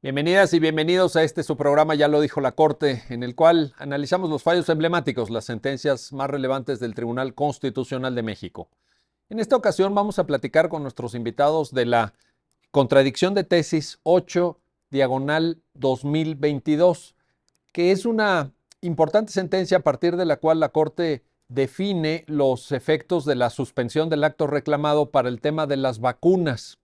Bienvenidas y bienvenidos a este su programa Ya lo dijo la Corte, en el cual analizamos los fallos emblemáticos, las sentencias más relevantes del Tribunal Constitucional de México. En esta ocasión vamos a platicar con nuestros invitados de la contradicción de tesis 8 diagonal 2022, que es una importante sentencia a partir de la cual la Corte define los efectos de la suspensión del acto reclamado para el tema de las vacunas.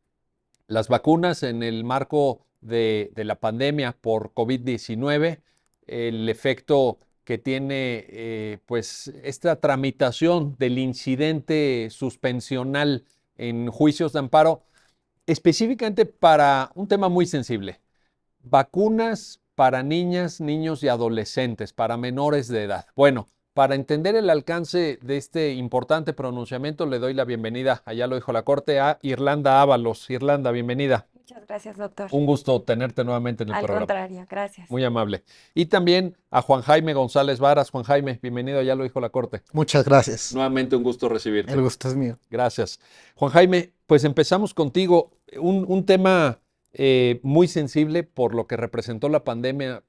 Las vacunas en el marco de la pandemia por COVID-19, el efecto que tiene pues esta tramitación del incidente suspensional en juicios de amparo, específicamente para un tema muy sensible, vacunas para niñas, niños y adolescentes, para menores de edad. Bueno, para entender el alcance de este importante pronunciamiento, le doy la bienvenida, allá lo dijo la Corte, a Irlanda Ábalos. Irlanda, bienvenida. Muchas gracias, doctor. Un gusto tenerte nuevamente en el Al programa. contrario, gracias. Muy amable. Y también a Juan Jaime González Varas. Juan Jaime, bienvenido, ya lo dijo la Corte. Muchas gracias. Nuevamente un gusto El recibirte. gusto es mío. Gracias. Juan Jaime, pues empezamos contigo. Un tema muy sensible por lo que representó la pandemia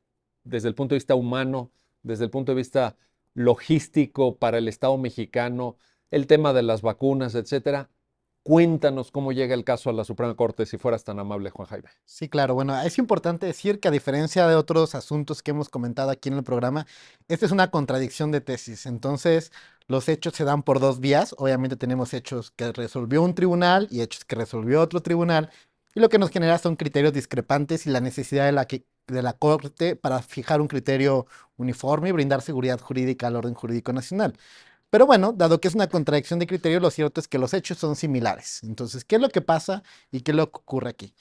desde el punto de vista humano, desde el punto de vista logístico para el Estado mexicano, el tema de las vacunas, etcétera. Cuéntanos cómo llega el caso a la Suprema Corte, si fueras tan amable, Juan Jaime. Sí, claro. Bueno, es importante decir que a diferencia de otros asuntos que hemos comentado aquí en el programa, esta es una contradicción de tesis. Entonces, los hechos se dan por dos vías. Obviamente tenemos hechos que resolvió un tribunal y hechos que resolvió otro tribunal. Y lo que nos genera son criterios discrepantes y la necesidad de la Corte para fijar un criterio uniforme y brindar seguridad jurídica al orden jurídico nacional. Pero bueno, dado que es una contradicción de criterio, lo cierto es que los hechos son similares. Entonces, ¿qué es lo que pasa y qué es lo que ocurre aquí?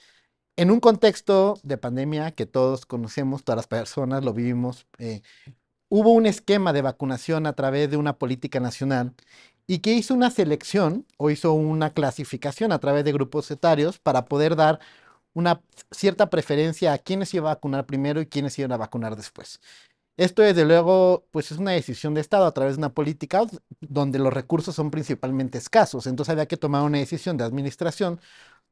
En un contexto de pandemia que todos conocemos, todas las personas lo vivimos, hubo un esquema de vacunación a través de una política nacional y que hizo una selección o hizo una clasificación a través de grupos etarios para poder dar una cierta preferencia a quiénes se iba a vacunar primero y quiénes se iban a vacunar después. Esto, desde luego, pues es una decisión de Estado a través de una política donde los recursos son principalmente escasos. Entonces había que tomar una decisión de administración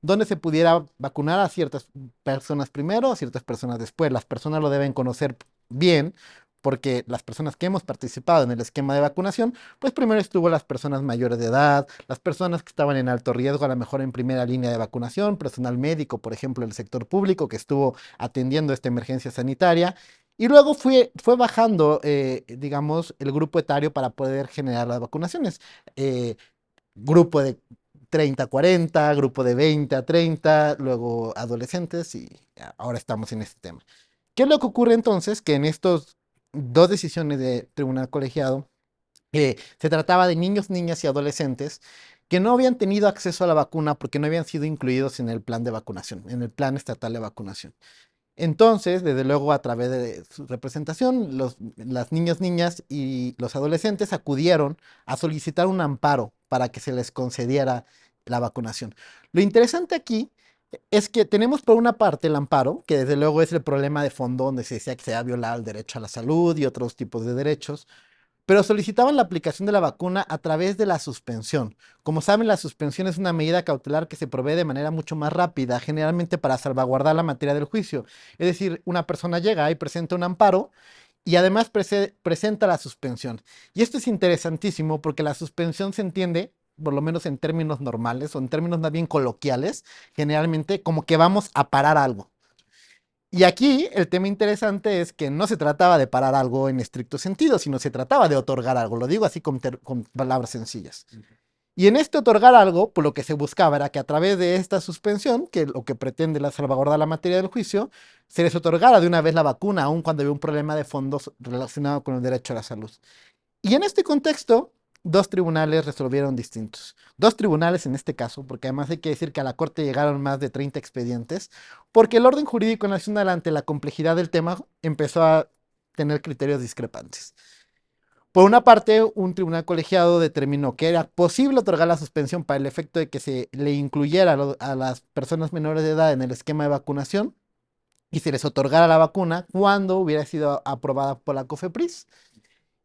donde se pudiera vacunar a ciertas personas primero, a ciertas personas después. Las personas lo deben conocer bien, porque las personas que hemos participado en el esquema de vacunación, pues primero estuvo las personas mayores de edad, las personas que estaban en alto riesgo, a lo mejor en primera línea de vacunación, personal médico, por ejemplo, el sector público que estuvo atendiendo esta emergencia sanitaria. Y luego fue bajando, digamos, el grupo etario para poder generar las vacunaciones. Eh, Grupo de 30 a 40, grupo de 20 a 30, luego adolescentes y ahora estamos en este tema. ¿Qué es lo que ocurre entonces? Que en estos dos decisiones de tribunal colegiado se trataba de niños, niñas y adolescentes que no habían tenido acceso a la vacuna porque no habían sido incluidos en el plan de vacunación, en el plan estatal de vacunación. Entonces, desde luego, a través de su representación, las niñas, niñas y los adolescentes acudieron a solicitar un amparo para que se les concediera la vacunación. Lo interesante aquí es que tenemos por una parte el amparo, que desde luego es el problema de fondo donde se decía que se ha violado el derecho a la salud y otros tipos de derechos, pero solicitaban la aplicación de la vacuna a través de la suspensión. Como saben, la suspensión es una medida cautelar que se provee de manera mucho más rápida, generalmente para salvaguardar la materia del juicio. Es decir, una persona llega y presenta un amparo y además presenta la suspensión. Y esto es interesantísimo porque la suspensión se entiende, por lo menos en términos normales o en términos más bien coloquiales, generalmente como que vamos a parar algo. Y aquí el tema interesante es que no se trataba de parar algo en estricto sentido, sino se trataba de otorgar algo. Lo digo así con palabras sencillas. Y en este otorgar algo, pues lo que se buscaba era que a través de esta suspensión, que lo que pretende la salvaguardar la materia del juicio, se les otorgara de una vez la vacuna, aun cuando había un problema de fondos relacionado con el derecho a la salud. Y en este contexto, dos tribunales resolvieron distintos. Dos tribunales en este caso, porque además hay que decir que a la Corte llegaron más de 30 expedientes, porque el orden jurídico nacional ante la complejidad del tema empezó a tener criterios discrepantes. Por una parte, un tribunal colegiado determinó que era posible otorgar la suspensión para el efecto de que se le incluyera a las personas menores de edad en el esquema de vacunación y se les otorgara la vacuna cuando hubiera sido aprobada por la COFEPRIS.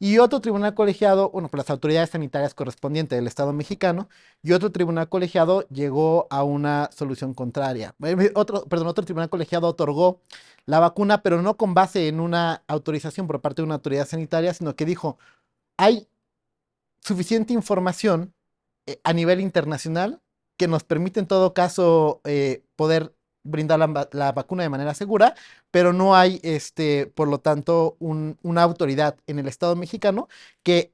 y otro tribunal colegiado, bueno, por las autoridades sanitarias correspondientes del Estado mexicano, y otro tribunal colegiado llegó a una solución contraria. Otro tribunal colegiado otorgó la vacuna, pero no con base en una autorización por parte de una autoridad sanitaria, sino que dijo, hay suficiente información a nivel internacional que nos permite en todo caso poder brindar la vacuna de manera segura, pero no hay, por lo tanto, una autoridad en el Estado mexicano que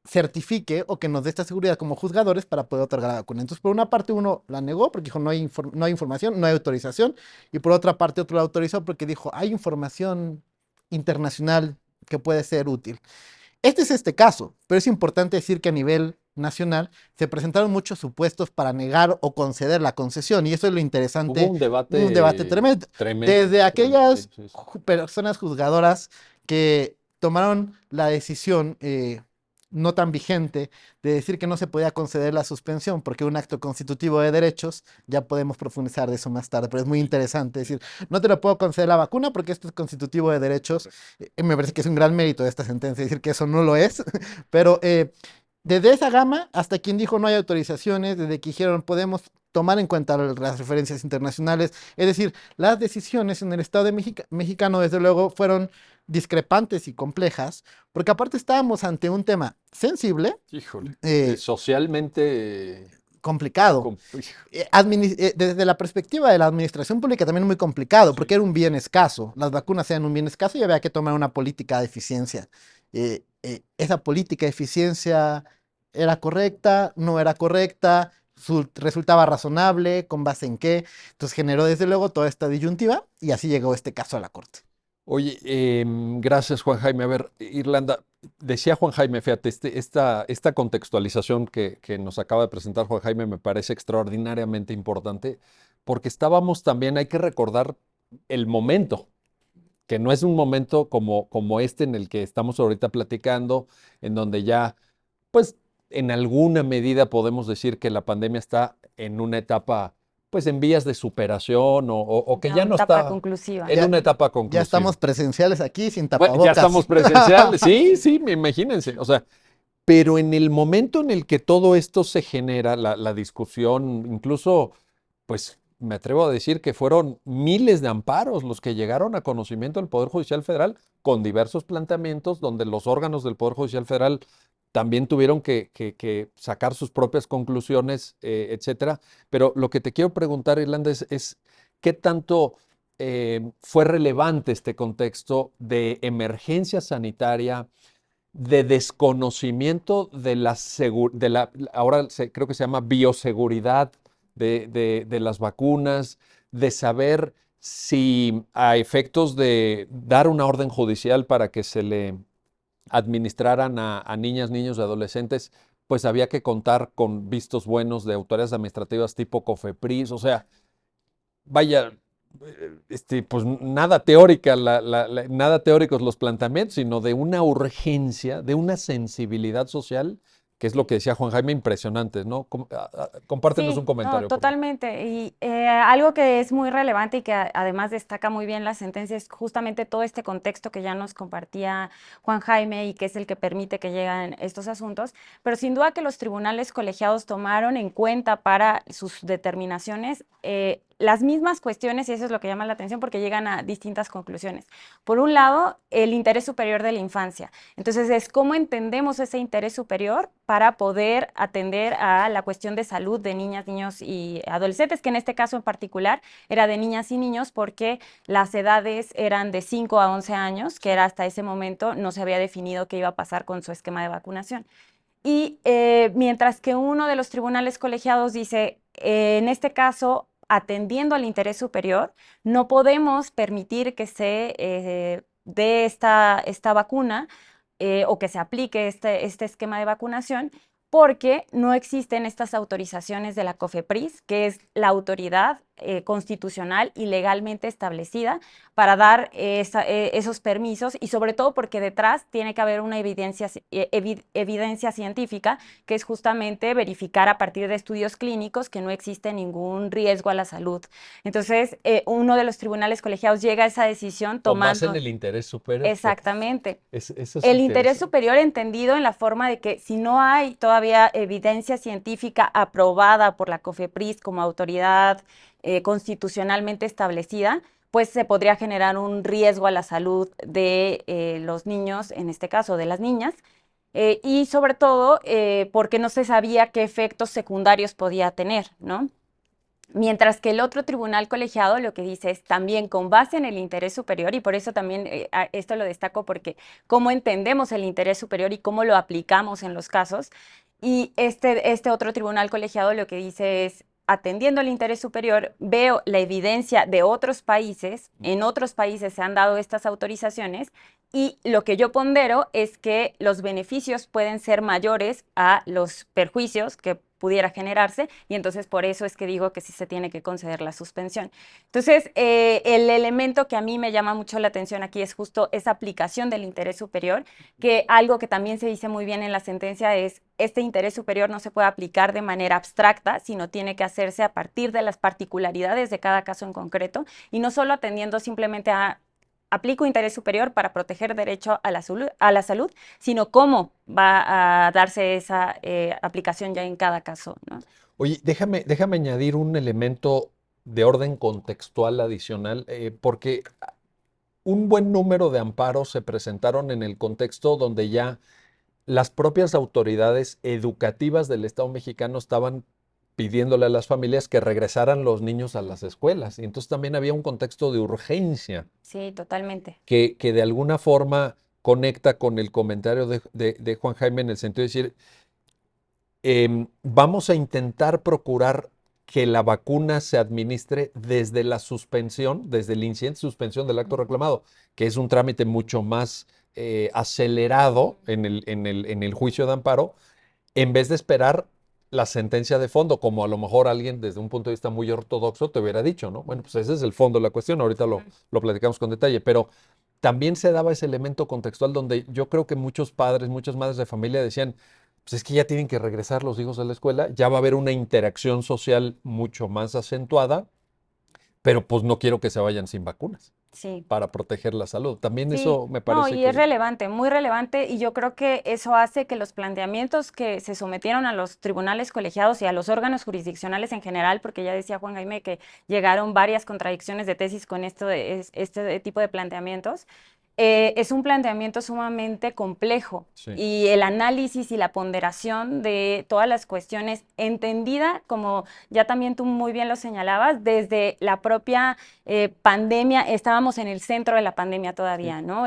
certifique o que nos dé esta seguridad como juzgadores para poder otorgar la vacuna. Entonces, por una parte uno la negó porque dijo no hay información, no hay autorización, y por otra parte otro la autorizó porque dijo hay información internacional que puede ser útil. Este es este caso, pero es importante decir que a nivel nacional se presentaron muchos supuestos para negar o conceder la concesión, y eso es lo Hubo interesante, un un debate debate tremendo. tremendo. Desde Sí, aquellas sí, sí. personas juzgadoras que tomaron la decisión no tan vigente de decir que no se podía conceder la suspensión porque un acto constitutivo de derechos, ya podemos profundizar de eso más tarde, pero es muy interesante decir, no te lo puedo conceder la vacuna porque esto es constitutivo de derechos. Me parece que es un gran mérito de esta sentencia decir que eso no lo es, pero desde esa gama hasta quien dijo no hay autorizaciones, desde que dijeron podemos tomar en cuenta las referencias internacionales, es decir, las decisiones en el Estado mexicano desde luego fueron discrepantes y complejas, porque aparte estábamos ante un tema sensible, Híjole. eh, Socialmente, complicado. Desde la perspectiva de la administración pública también muy complicado, porque sí. era un bien escaso. Las vacunas eran un bien escaso y había que tomar una política de eficiencia. Esa política de eficiencia era correcta, no era correcta, resultaba razonable, con base en qué. Entonces generó desde luego toda esta disyuntiva y así llegó este caso a la corte. Oye, gracias Juan Jaime. A ver, Irlanda, decía Juan Jaime, fíjate, esta contextualización que nos acaba de presentar Juan Jaime me parece extraordinariamente importante porque estábamos también, hay que recordar el momento, que no es un momento como este en el que estamos ahorita platicando, en donde ya, pues, en alguna medida podemos decir que la pandemia está en una etapa, pues, en vías de superación o que Ya ya una no etapa está conclusiva. en Ya, una etapa ya conclusiva. estamos presenciales aquí sin Bueno, ya tapabocas. estamos presenciales, sí, sí, imagínense, o sea, pero en el momento en el que todo esto se genera, la discusión, incluso, pues me atrevo a decir que fueron miles de amparos los que llegaron a conocimiento del Poder Judicial Federal con diversos planteamientos donde los órganos del Poder Judicial Federal también tuvieron que sacar sus propias conclusiones, etcétera. Pero lo que te quiero preguntar, Irlanda, es qué tanto fue relevante este contexto de emergencia sanitaria, de desconocimiento de ahora creo que se llama bioseguridad de las vacunas, de saber si a efectos de dar una orden judicial para que se le administraran a niñas, niños y adolescentes, pues había que contar con vistos buenos de autoridades administrativas tipo COFEPRIS, o sea, vaya, pues nada teórica, nada teóricos los planteamientos, sino de una urgencia, de una sensibilidad social, que es lo que decía Juan Jaime, impresionante, ¿no? Compártenos un Sí, no, comentario, por favor. totalmente. Y algo que es muy relevante y que además destaca muy bien la sentencia es justamente todo este contexto que ya nos compartía Juan Jaime y que es el que permite que lleguen estos asuntos, pero sin duda que los tribunales colegiados tomaron en cuenta para sus determinaciones las mismas cuestiones, y eso es lo que llama la atención porque llegan a distintas conclusiones. Por un lado, el interés superior de la infancia. Entonces, es cómo entendemos ese interés superior para poder atender a la cuestión de salud de niñas, niños y adolescentes, que en este caso en particular era de niñas y niños porque las edades eran de 5 a 11 años, que era hasta ese momento no se había definido qué iba a pasar con su esquema de vacunación. Y mientras que uno de los tribunales colegiados dice, en este caso, atendiendo al interés superior, no podemos permitir que se dé esta vacuna o que se aplique este esquema de vacunación porque no existen estas autorizaciones de la COFEPRIS, que es la autoridad constitucional y legalmente establecida para dar esos permisos, y sobre todo porque detrás tiene que haber una evidencia científica, que es justamente verificar a partir de estudios clínicos que no existe ningún riesgo a la salud. Entonces, uno de los tribunales colegiados llega a esa decisión Con base en tomando... el interés superior. Exactamente. Eso es El interés interesante. superior entendido en la forma de que si no hay todavía evidencia científica aprobada por la COFEPRIS como autoridad constitucionalmente establecida, pues se podría generar un riesgo a la salud de los niños, en este caso de las niñas, y sobre todo porque no se sabía qué efectos secundarios podía tener, ¿no? Mientras que el otro tribunal colegiado lo que dice es también con base en el interés superior, y por eso también esto lo destaco, porque cómo entendemos el interés superior y cómo lo aplicamos en los casos. Y este otro tribunal colegiado lo que dice es, atendiendo el interés superior, veo la evidencia de otros países, en otros países se han dado estas autorizaciones, y lo que yo pondero es que los beneficios pueden ser mayores a los perjuicios que pudiera generarse, y entonces por eso es que digo que sí se tiene que conceder la suspensión. Entonces, el elemento que a mí me llama mucho la atención aquí es justo esa aplicación del interés superior, que algo que también se dice muy bien en la sentencia es, este interés superior no se puede aplicar de manera abstracta, sino tiene que hacerse a partir de las particularidades de cada caso en concreto, y no solo atendiendo simplemente a aplico interés superior para proteger derecho a la salud, sino cómo va a darse esa aplicación ya en cada caso, ¿no? Oye, déjame añadir un elemento de orden contextual adicional, porque un buen número de amparos se presentaron en el contexto donde ya las propias autoridades educativas del Estado mexicano estaban pidiéndole a las familias que regresaran los niños a las escuelas. Y entonces también había un contexto de urgencia Sí, totalmente. que de alguna forma conecta con el comentario de Juan Jaime en el sentido de decir, vamos a intentar procurar que la vacuna se administre desde la suspensión, desde el incidente de suspensión del acto reclamado, que es un trámite mucho más acelerado en el juicio de amparo, en vez de esperar la sentencia de fondo, como a lo mejor alguien desde un punto de vista muy ortodoxo te hubiera dicho, ¿no? Bueno, pues ese es el fondo de la cuestión, ahorita lo platicamos con detalle, pero también se daba ese elemento contextual donde yo creo que muchos padres, muchas madres de familia decían, pues es que ya tienen que regresar los hijos a la escuela, ya va a haber una interacción social mucho más acentuada, pero pues no quiero que se vayan sin vacunas Sí. para proteger la salud. También Sí, eso me no, parece y es que... relevante, muy relevante, y yo creo que eso hace que los planteamientos que se sometieron a los tribunales colegiados y a los órganos jurisdiccionales en general, porque ya decía Juan Jaime que llegaron varias contradicciones de tesis con este tipo de planteamientos, es un planteamiento sumamente complejo, Sí. y el análisis y la ponderación de todas las cuestiones entendida, como ya también tú muy bien lo señalabas, desde la propia pandemia, estábamos en el centro de la pandemia todavía, Sí. ¿no?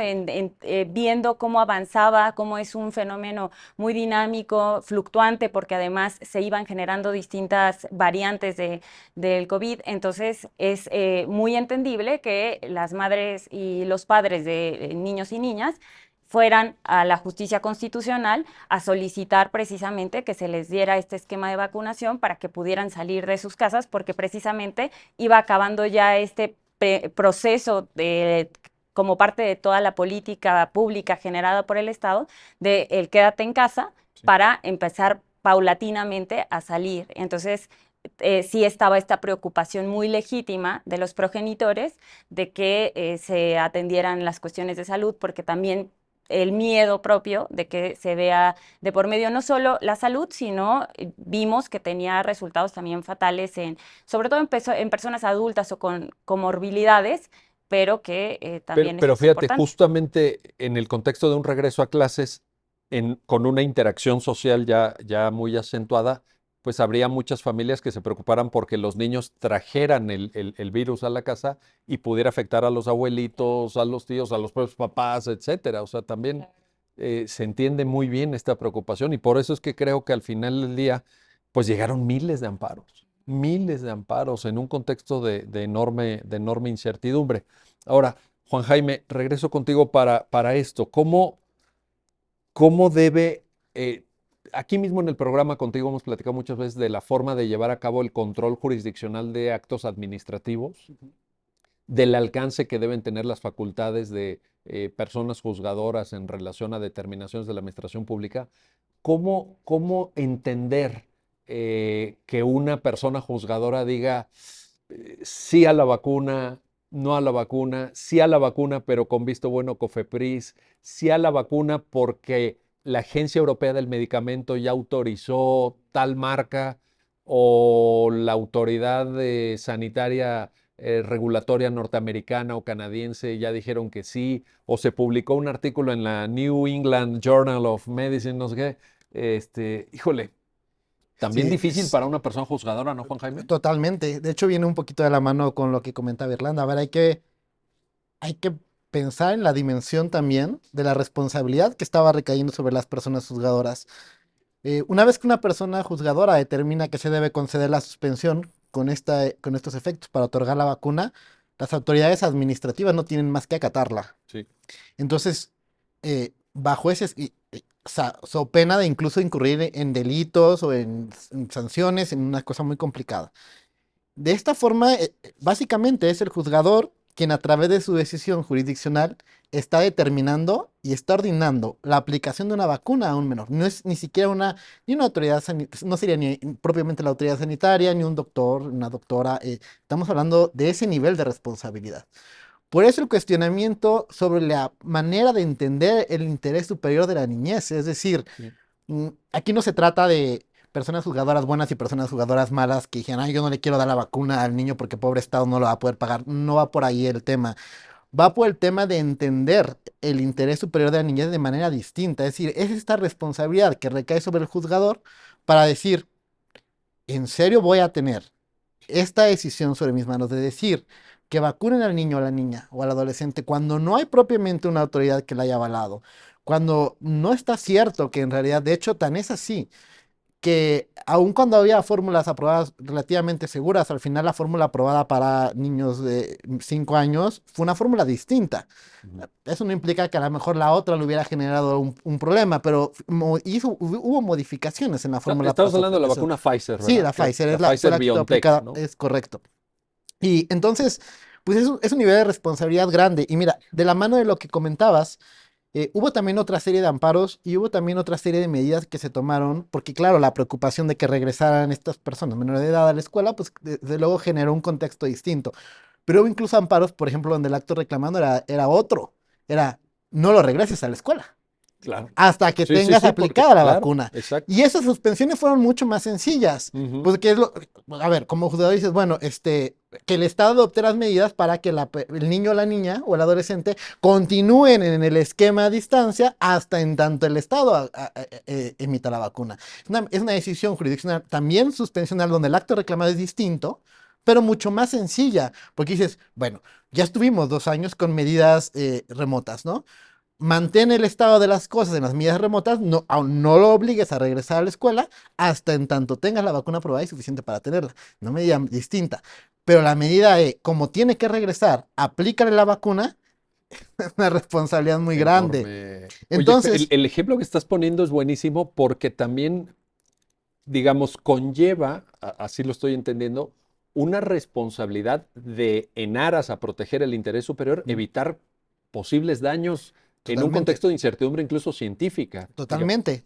Viendo cómo avanzaba, cómo es un fenómeno muy dinámico, fluctuante, porque además se iban generando distintas variantes del COVID. Entonces, es muy entendible que las madres y los padres de niños y niñas fueran a la justicia constitucional a solicitar precisamente que se les diera este esquema de vacunación para que pudieran salir de sus casas, porque precisamente iba acabando ya este proceso como parte de toda la política pública generada por el Estado, de el quédate en casa, Sí. para empezar paulatinamente a salir. Entonces, sí estaba esta preocupación muy legítima de los progenitores de que se atendieran las cuestiones de salud, porque también el miedo propio de que se vea de por medio no solo la salud, sino vimos que tenía resultados también fatales sobre todo en personas adultas o con comorbilidades, pero que también esto Pero es fíjate, importante. justamente en el contexto de un regreso a clases, con una interacción social ya muy acentuada, pues habría muchas familias que se preocuparan porque los niños trajeran el virus a la casa y pudiera afectar a los abuelitos, a los tíos, a los propios papás, etcétera. O sea, también se entiende muy bien esta preocupación, y por eso es que creo que al final del día, pues llegaron miles de amparos en un contexto de enorme incertidumbre. Ahora, Juan Jaime, regreso contigo para esto. ¿Cómo debe aquí mismo en el programa contigo hemos platicado muchas veces de la forma de llevar a cabo el control jurisdiccional de actos administrativos, del alcance que deben tener las facultades de personas juzgadoras en relación a determinaciones de la administración pública. ¿Cómo entender que una persona juzgadora diga sí a la vacuna, no a la vacuna, sí a la vacuna, pero con visto bueno COFEPRIS, sí a la vacuna porque la Agencia Europea del Medicamento ya autorizó tal marca o la autoridad sanitaria regulatoria norteamericana o canadiense ya dijeron que sí, o se publicó un artículo en la New England Journal of Medicine, no sé qué? Híjole, también Sí, difícil para una persona juzgadora, ¿no, Juan Jaime? totalmente. De hecho, viene un poquito de la mano con lo que comentaba Irlanda. A ver, hay que pensar en la dimensión también de la responsabilidad que estaba recayendo sobre las personas juzgadoras. Una vez que una persona juzgadora determina que se debe conceder la suspensión con estos efectos para otorgar la vacuna, las autoridades administrativas no tienen más que acatarla. Sí. Entonces, bajo so pena de incluso incurrir en delitos o en sanciones, en una cosa muy complicada. De esta forma, básicamente es el juzgador quien a través de su decisión jurisdiccional está determinando y está ordenando la aplicación de una vacuna a un menor. No es ni siquiera ni una autoridad sanitaria, no sería ni propiamente la autoridad sanitaria, ni un doctor, una doctora. Estamos hablando de ese nivel de responsabilidad. Por eso el cuestionamiento sobre la manera de entender el interés superior de la niñez, es decir, Sí. aquí no se trata de personas jugadoras buenas y personas jugadoras malas que dijeran, ay, yo no le quiero dar la vacuna al niño porque pobre Estado no lo va a poder pagar. No va por ahí el tema. Va por el tema de entender el interés superior de la niñez de manera distinta. Es decir, es esta responsabilidad que recae sobre el juzgador para decir, ¿en serio voy a tener esta decisión sobre mis manos de decir que vacunen al niño o a la niña o al adolescente cuando no hay propiamente una autoridad que la haya avalado? Cuando no está cierto que en realidad, de hecho, tan es así que aun cuando había fórmulas aprobadas relativamente seguras, al final la fórmula aprobada para niños de 5 años fue una fórmula distinta. Ujú. Eso no implica que a lo mejor la otra le hubiera generado un problema, pero hubo modificaciones en la fórmula para Estamos su hablando de la aplicación. vacuna Pfizer, Sí, ¿verdad? la Pfizer La fue Pfizer la que estuvo BioNTech, aplicada, ¿no? es correcto. Y entonces, pues es un nivel de responsabilidad grande. Y mira, de la mano de lo que comentabas, hubo también otra serie de amparos y hubo también otra serie de medidas que se tomaron, porque claro, la preocupación de que regresaran estas personas menores de edad a la escuela, pues desde luego generó un contexto distinto. Pero hubo incluso amparos, por ejemplo, donde el acto reclamando era otro, era no lo regreses a la escuela Claro. hasta que Sí, sí, tengas sí, porque, aplicada la claro, vacuna. exacto. Y esas suspensiones fueron mucho más sencillas, Ujú. porque a ver, como juzgador dices, bueno, que el Estado adopte las medidas para que el niño o la niña o el adolescente continúen en el esquema a distancia hasta en tanto el Estado emita la vacuna. Es una decisión jurisdiccional, también suspensional, donde el acto reclamado es distinto, pero mucho más sencilla, porque dices, bueno, ya estuvimos 2 años con medidas remotas, ¿no? Mantén el estado de las cosas en las medidas remotas, no, aún no lo obligues a regresar a la escuela hasta en tanto tengas la vacuna aprobada y suficiente para tenerla. Una medida distinta. Pero la medida de, como tiene que regresar, aplícale la vacuna, es una responsabilidad muy grande. Enorme. Oye, Entonces, el ejemplo que estás poniendo es buenísimo porque también, digamos, conlleva, así lo estoy entendiendo, una responsabilidad de, en aras a proteger el interés superior, evitar posibles daños en un totalmente. contexto de incertidumbre incluso científica. Digamos. Totalmente,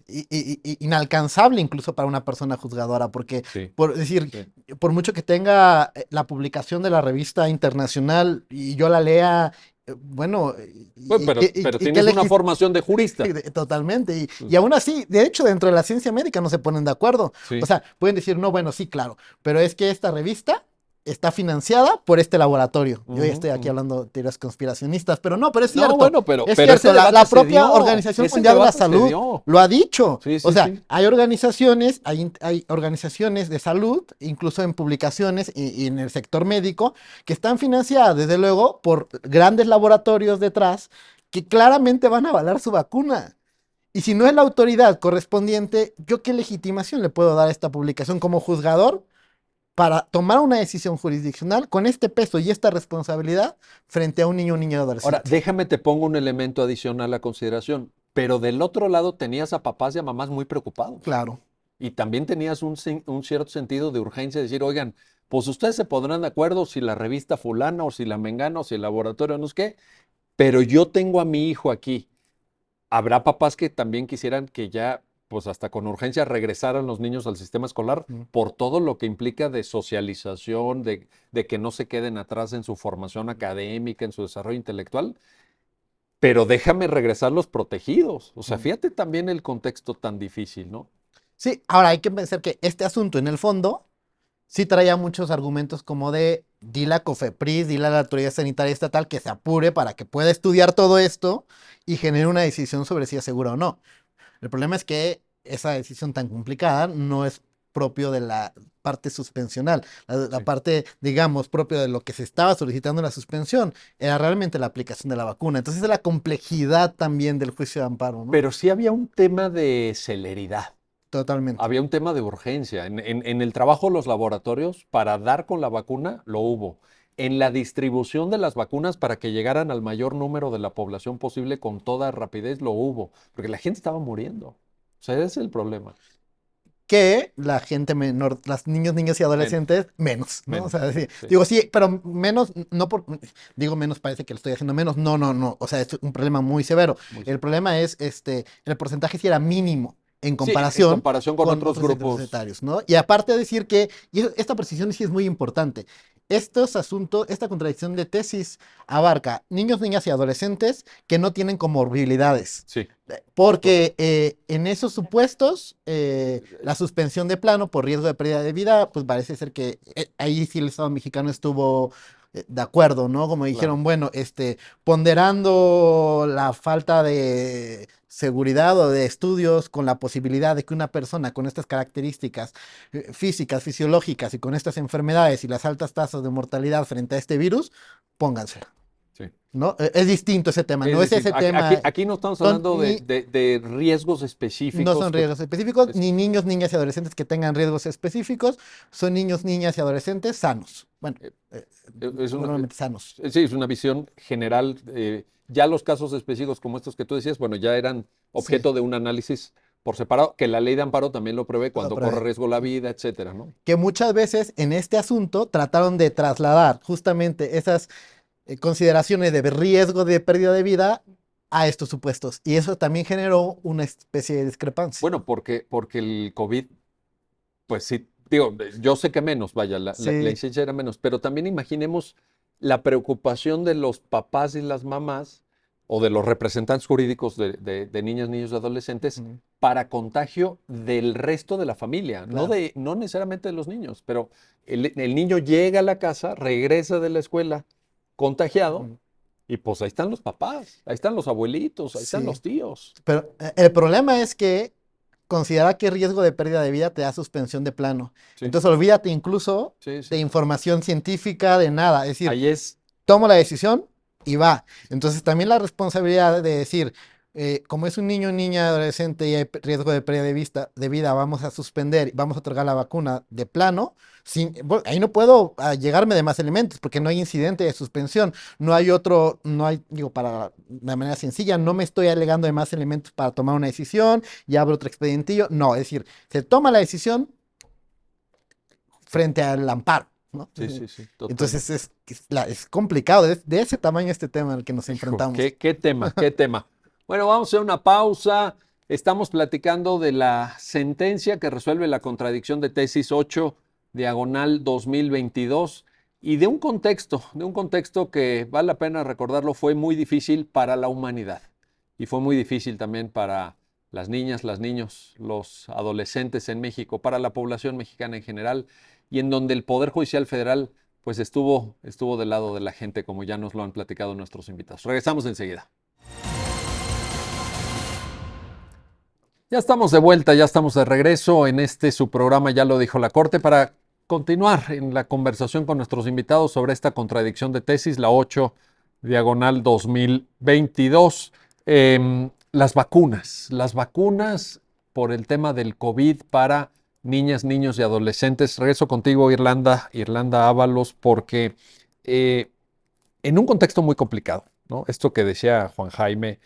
inalcanzable incluso para una persona juzgadora, porque Sí, por decir, sí. por mucho que tenga la publicación de la revista internacional y yo la lea, bueno, Bueno, pero y qué tienes una formación de jurista. totalmente, y Pues, aún así, de hecho, dentro de la ciencia médica no se ponen de acuerdo. O sí. sea, pueden decir, no, bueno, sí, claro, pero es que esta revista está financiada por este laboratorio. Yo ya Ujú, estoy aquí ujú. hablando de teorías conspiracionistas, pero no, pero es No, cierto. bueno, Es pero ese cierto, la debate se propia dio. Organización Ese Mundial de la debate se Salud dio. lo ha dicho. Sí, O sí, sea, sí. hay organizaciones, hay organizaciones de salud, incluso en publicaciones y en el sector médico, que están financiadas, desde luego, por grandes laboratorios detrás, que claramente van a avalar su vacuna. Y si no es la autoridad correspondiente, ¿yo qué legitimación le puedo dar a esta publicación como juzgador para tomar una decisión jurisdiccional con este peso y esta responsabilidad frente a un niño o niña Ahora, adolescente? déjame te pongo un elemento adicional a consideración. pero del otro lado tenías a papás y a mamás muy preocupados. Claro. Y también tenías un cierto sentido de urgencia de decir, oigan, pues ustedes se pondrán de acuerdo si la revista fulana o si la mengana o si el laboratorio no sé qué, pero yo tengo a mi hijo aquí. Habrá papás que también quisieran que ya, pues hasta con urgencia, regresaran los niños al sistema escolar por todo lo que implica de socialización, de que no se queden atrás en su formación académica, en su desarrollo intelectual, pero déjame regresarlos protegidos. O sea, fíjate también el contexto tan difícil, ¿no? Sí, ahora hay que pensar que este asunto en el fondo sí traía muchos argumentos como de dile a COFEPRIS, dile a la Autoridad Sanitaria Estatal que se apure para que pueda estudiar todo esto y genere una decisión sobre si es segura o no. El problema es que esa decisión tan complicada no es propio de la parte suspensional. La Sí. parte, digamos, propio de lo que se estaba solicitando en la suspensión era realmente la aplicación de la vacuna. Entonces, es la complejidad también del juicio de amparo, ¿no? Pero sí había un tema de celeridad. Totalmente. Había un tema de urgencia. En el trabajo de los laboratorios, para dar con la vacuna, lo hubo. En la distribución de las vacunas para que llegaran al mayor número de la población posible con toda rapidez, lo hubo. Porque la gente estaba muriendo. O sea, ese es el problema. Que la gente menor, las niños, niñas y Menos, adolescentes, menos, ¿no? O menos. sea, Sí, sí, sí. digo, sí, pero menos, no por, digo menos, parece que lo estoy haciendo menos, no, no, no, o sea, es un problema muy severo. Muy El sí. problema es, el porcentaje sí era mínimo en Sí, en comparación comparación con con otros otros sectores grupos. etarios, ¿no? Y aparte de decir que, y esta precisión sí es muy importante, estos asuntos, esta contradicción de tesis abarca niños, niñas y adolescentes que no tienen comorbilidades. Sí. Porque en esos supuestos, la suspensión de plano por riesgo de pérdida de vida, pues parece ser que ahí sí el Estado mexicano estuvo de acuerdo, ¿no? Como Claro. dijeron, bueno, ponderando la falta de seguridad o de estudios con la posibilidad de que una persona con estas características físicas, fisiológicas y con estas enfermedades y las altas tasas de mortalidad frente a este virus, póngansela. Sí. ¿No? Es distinto ese tema, Es no es ese distinto. tema, Aquí no estamos son hablando ni, de riesgos no específicos son que riesgos específicos, es, ni niños, niñas y adolescentes que tengan riesgos específicos, son niños, niñas y adolescentes sanos. Bueno, eh, es una, normalmente sanos. sí, es una visión general. Ya los casos específicos como estos que tú decías, bueno, ya eran Sí, objeto de un análisis por separado, que la ley de amparo también lo prevé lo cuando corre prevé. riesgo la vida, etcétera, ¿no? Que muchas veces en este asunto trataron de trasladar justamente esas consideraciones de riesgo de pérdida de vida a estos supuestos. Y eso también generó una especie de discrepancia. Bueno, porque el COVID, pues sí, digo, yo sé que menos, vaya, la Sí. incidencia era menos, pero también imaginemos la preocupación de los papás y las mamás o de los representantes jurídicos de niñas, niños y adolescentes Ujú, para contagio del resto de la familia, claro. no necesariamente de los niños, pero el niño llega a la casa, regresa de la escuela contagiado Ujú, y pues ahí están los papás, ahí están los abuelitos, ahí están sí. los tíos. Pero el problema es que considera que riesgo de pérdida de vida te da suspensión de plano. Sí, Entonces olvídate incluso sí, de sí. información científica, de nada. Es decir, Ahí es, tomo la decisión y va. Entonces también la responsabilidad de decir, como es un niño, niña, adolescente y hay riesgo de pérdida de vida, vamos a suspender, vamos a otorgar la vacuna de plano. Bueno, ahí no puedo llegarme de más elementos porque no hay incidente de suspensión, no hay otro, no hay, digo, para de manera sencilla, no me estoy alegando de más elementos para tomar una decisión y abro otro expedientillo. No, es decir, se toma la decisión frente al amparo, ¿no? sí, sí, sí, Entonces totalmente. es complicado, de ese tamaño este tema en el que nos Hijo, enfrentamos. qué tema, qué tema. Bueno, vamos a hacer una pausa. Estamos platicando de la sentencia que resuelve la contradicción de tesis 8, diagonal 2022, y de un contexto que vale la pena recordarlo, fue muy difícil para la humanidad y fue muy difícil también para las niñas, los niños, los adolescentes en México, para la población mexicana en general, y en donde el Poder Judicial Federal pues estuvo del lado de la gente, como ya nos lo han platicado nuestros invitados. Regresamos enseguida. Ya estamos de vuelta, ya estamos de regreso en su programa, ya lo dijo la Corte, para continuar en la conversación con nuestros invitados sobre esta contradicción de tesis, la 8, diagonal 2022. Las vacunas por el tema del COVID para niñas, niños y adolescentes. Regreso contigo, Irlanda Ábalos, porque en un contexto muy complicado, ¿no? Esto que decía Juan Jaime,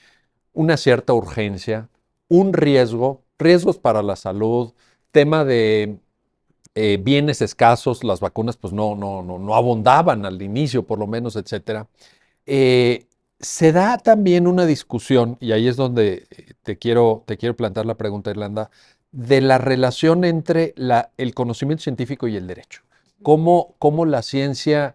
una cierta urgencia, un riesgo, riesgos para la salud, tema de bienes escasos, las vacunas pues no abundaban al inicio por lo menos, etcétera. Eh, Se da también una discusión, y ahí es donde te quiero plantear la pregunta, Irlanda, de la relación entre el conocimiento científico y el derecho. Cómo la ciencia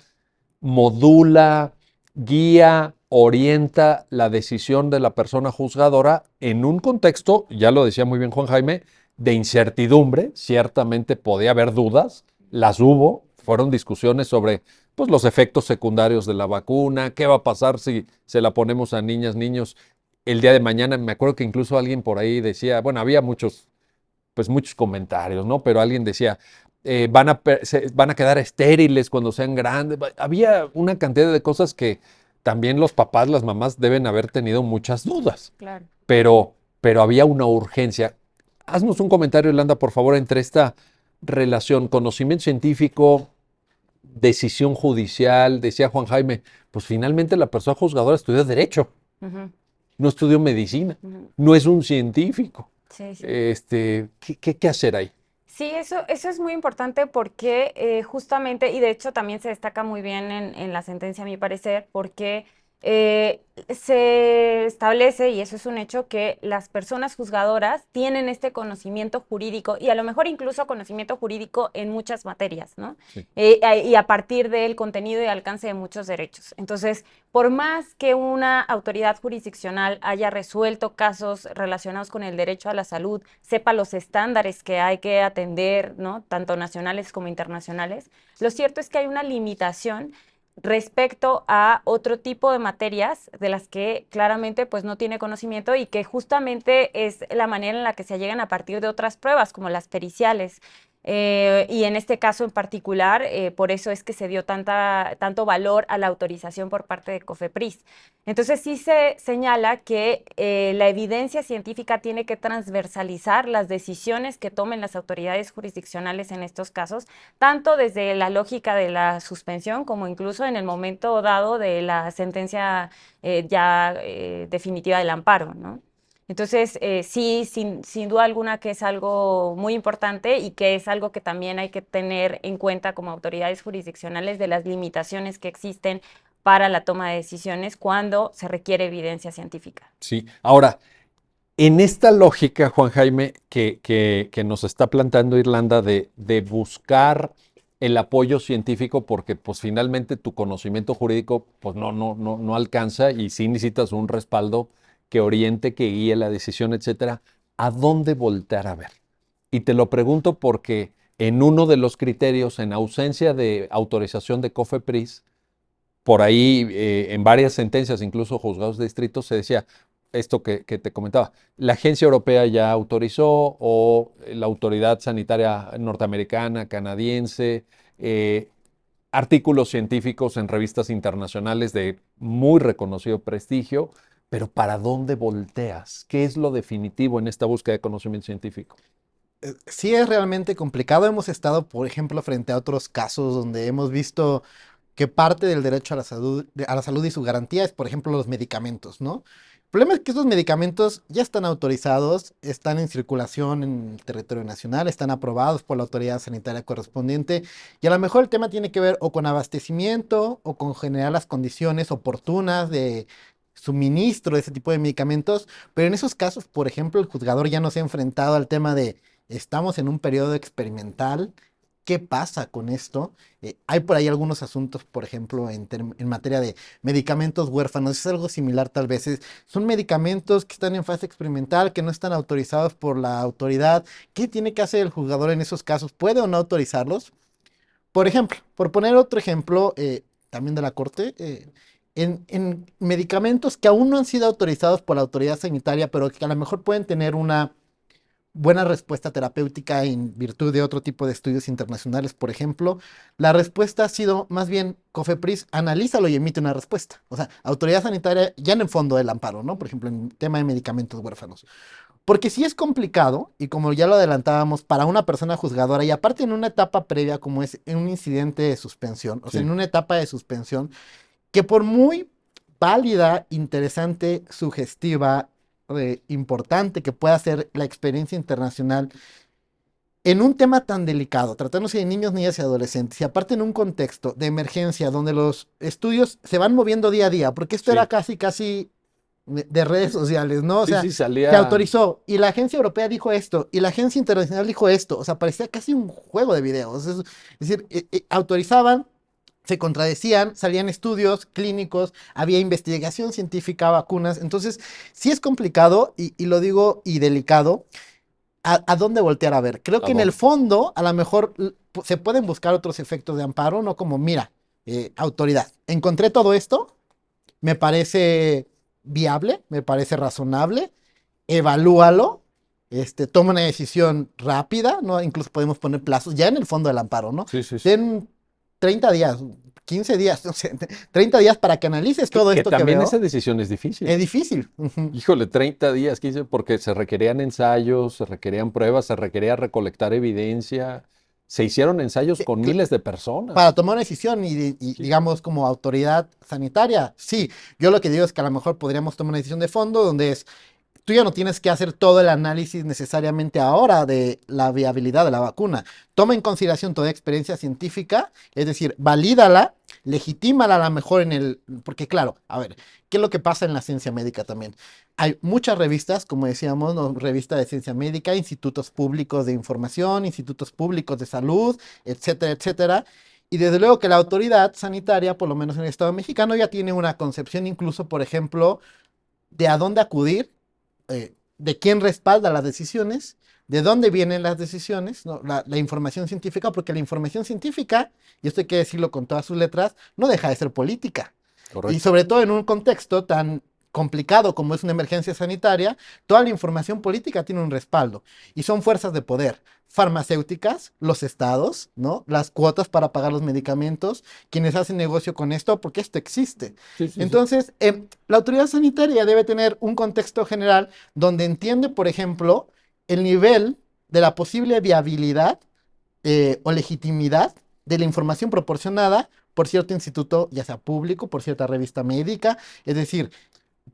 modula, guía, orienta la decisión de la persona juzgadora en un contexto, ya lo decía muy bien Juan Jaime, de incertidumbre. Ciertamente podía haber dudas, las hubo, fueron discusiones sobre pues, los efectos secundarios de la vacuna, qué va a pasar si se la ponemos a niñas, niños el día de mañana. Me acuerdo que incluso alguien por ahí decía, bueno, había muchos comentarios, ¿no? Pero alguien decía, van a quedar estériles cuando sean grandes. Había una cantidad de cosas que también los papás, las mamás deben haber tenido muchas dudas, Claro. pero había una urgencia. Haznos un comentario, Irlanda, por favor, entre esta relación conocimiento científico, decisión judicial. Decía Juan Jaime, pues finalmente la persona juzgadora estudió derecho, Ujú, no estudió medicina, ujú. no es un científico. Sí, sí. ¿Qué hacer ahí? Sí, eso es muy importante porque justamente, y de hecho también se destaca muy bien en la sentencia, a mi parecer, porque se establece, y eso es un hecho, que las personas juzgadoras tienen este conocimiento jurídico y a lo mejor incluso conocimiento jurídico en muchas materias, ¿no? Sí. Y a partir del contenido y alcance de muchos derechos. Entonces, por más que una autoridad jurisdiccional haya resuelto casos relacionados con el derecho a la salud, sepa los estándares que hay que atender, ¿no? Tanto nacionales como internacionales, lo cierto es que hay una limitación respecto a otro tipo de materias de las que claramente pues no tiene conocimiento y que justamente es la manera en la que se llegan a partir de otras pruebas como las periciales. Y en este caso en particular, por eso es que se dio tanto valor a la autorización por parte de COFEPRIS. Entonces sí se señala que la evidencia científica tiene que transversalizar las decisiones que tomen las autoridades jurisdiccionales en estos casos, tanto desde la lógica de la suspensión como incluso en el momento dado de la sentencia ya definitiva del amparo, ¿no? Entonces, sí, sin duda alguna que es algo muy importante y que es algo que también hay que tener en cuenta como autoridades jurisdiccionales de las limitaciones que existen para la toma de decisiones cuando se requiere evidencia científica. Sí. Ahora, en esta lógica, Juan Jaime, que nos está plantando Irlanda de buscar el apoyo científico, porque pues finalmente tu conocimiento jurídico pues no alcanza y sí necesitas un respaldo que oriente, que guíe la decisión, etcétera. ¿A dónde voltear a ver? Y te lo pregunto porque en uno de los criterios, en ausencia de autorización de COFEPRIS, por ahí en varias sentencias, incluso juzgados de distrito, se decía esto que te comentaba. La agencia europea ya autorizó o la autoridad sanitaria norteamericana, canadiense, eh, artículos científicos en revistas internacionales de muy reconocido prestigio, pero ¿para dónde volteas? ¿Qué es lo definitivo en esta búsqueda de conocimiento científico? Sí es realmente complicado. Hemos estado, por ejemplo, frente a otros casos donde hemos visto que parte del derecho a la salud, a la salud y su garantía es, por ejemplo, los medicamentos, ¿no? El problema es que esos medicamentos ya están autorizados, están en circulación en el territorio nacional, están aprobados por la autoridad sanitaria correspondiente y a lo mejor el tema tiene que ver o con abastecimiento o con generar las condiciones oportunas de suministro de ese tipo de medicamentos, pero en esos casos, por ejemplo, el juzgador ya no se ha enfrentado al tema de estamos en un periodo experimental. ¿Qué pasa con esto? Hay por ahí algunos asuntos, por ejemplo, en materia de medicamentos huérfanos. Es algo similar tal vez. Son medicamentos que están en fase experimental, que no están autorizados por la autoridad. ¿Qué tiene que hacer el juzgador en esos casos? ¿Puede o no autorizarlos? Por ejemplo, por poner otro ejemplo, también de la Corte, en medicamentos que aún no han sido autorizados por la autoridad sanitaria, pero que a lo mejor pueden tener una buena respuesta terapéutica en virtud de otro tipo de estudios internacionales, por ejemplo, la respuesta ha sido más bien COFEPRIS analízalo y emite una respuesta. O sea, autoridad sanitaria ya en el fondo del amparo, ¿no? Por ejemplo, en tema de medicamentos huérfanos. Porque sí es complicado, y como ya lo adelantábamos, para una persona juzgadora, y aparte en una etapa previa como es en un incidente de suspensión, o sea, en Sí. una etapa de suspensión, que por muy válida, interesante, sugestiva importante que pueda ser la experiencia internacional en un tema tan delicado, tratándose de niños, niñas y adolescentes, y aparte en un contexto de emergencia donde los estudios se van moviendo día a día, porque esto era Sí, casi de redes sociales, ¿no? O sí, sea, sí, se salía. autorizó y la agencia europea dijo esto y la agencia internacional dijo esto, o sea, parecía casi un juego de videos. Es decir, autorizaban, se contradecían, salían estudios clínicos, había investigación científica, vacunas, entonces sí es complicado y lo digo y delicado. ¿A dónde voltear a ver? Creo ¿A que en el dónde? fondo, a lo mejor se pueden buscar otros efectos de amparo, no como, mira, autoridad, encontré todo esto, me parece viable, me parece razonable, evalúalo, toma una decisión rápida, ¿no? Incluso podemos poner plazos, ya en el fondo del amparo, ¿no? Sí, sí, sí. Ten 30 días, 15 días, no sé, 30 días para que analices todo Que esto que también esa veo. decisión es difícil. Es difícil. Ujú. Híjole, 30 días, 15, porque se requerían ensayos, se requerían pruebas, se requería recolectar evidencia. Se hicieron ensayos con Cl- miles de Para personas. tomar una decisión Sí, digamos como autoridad sanitaria, sí, yo lo que digo es que a lo mejor podríamos tomar una decisión de fondo donde es tú ya no tienes que hacer todo el análisis necesariamente ahora de la viabilidad de la vacuna. Toma en consideración toda experiencia científica, es decir, valídala, legitímala a lo mejor en el... Porque claro, a ver, ¿qué es lo que pasa en la ciencia médica también? Hay muchas revistas, como decíamos, ¿no? Revista de ciencia médica, institutos públicos de información, institutos públicos de salud, etcétera, etcétera. Y desde luego que la autoridad sanitaria, por lo menos en el Estado mexicano, ya tiene una concepción incluso, por ejemplo, de a dónde acudir, de quién respalda las decisiones, de dónde vienen las decisiones, ¿no? La información científica, porque la información científica, y esto hay que decirlo con todas sus letras, no deja de ser política. Y correcto. sobre todo en un contexto tan complicado como es una emergencia sanitaria, toda la información política tiene un respaldo. Y son fuerzas de poder, farmacéuticas, los estados, ¿no? Las cuotas para pagar los medicamentos, quienes hacen negocio con esto, porque esto existe. Sí, sí, sí. Entonces, la autoridad sanitaria debe tener un contexto general donde entiende, por ejemplo, el nivel de la posible viabilidad o legitimidad de la información proporcionada por cierto instituto, ya sea público, por cierta revista médica. Es decir,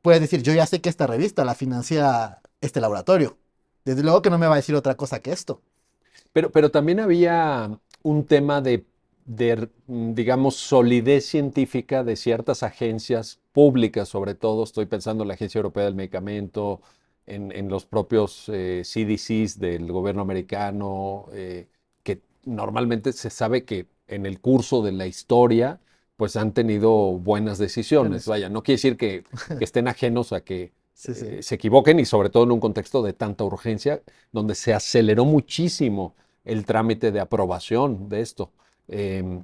puedes decir, yo ya sé que esta revista la financia este laboratorio. Desde luego que no me va a decir otra cosa que esto. Pero también había un tema digamos, solidez científica de ciertas agencias públicas, sobre todo, estoy pensando en la Agencia Europea del Medicamento, en los propios CDCs del gobierno americano, que normalmente se sabe que en el curso de la historia, pues han tenido buenas decisiones. Tienes- Vaya, no quiere decir que estén ajenos a que Sí, sí. se equivoquen y sobre todo en un contexto de tanta urgencia, donde se aceleró muchísimo el trámite de aprobación de esto. Em,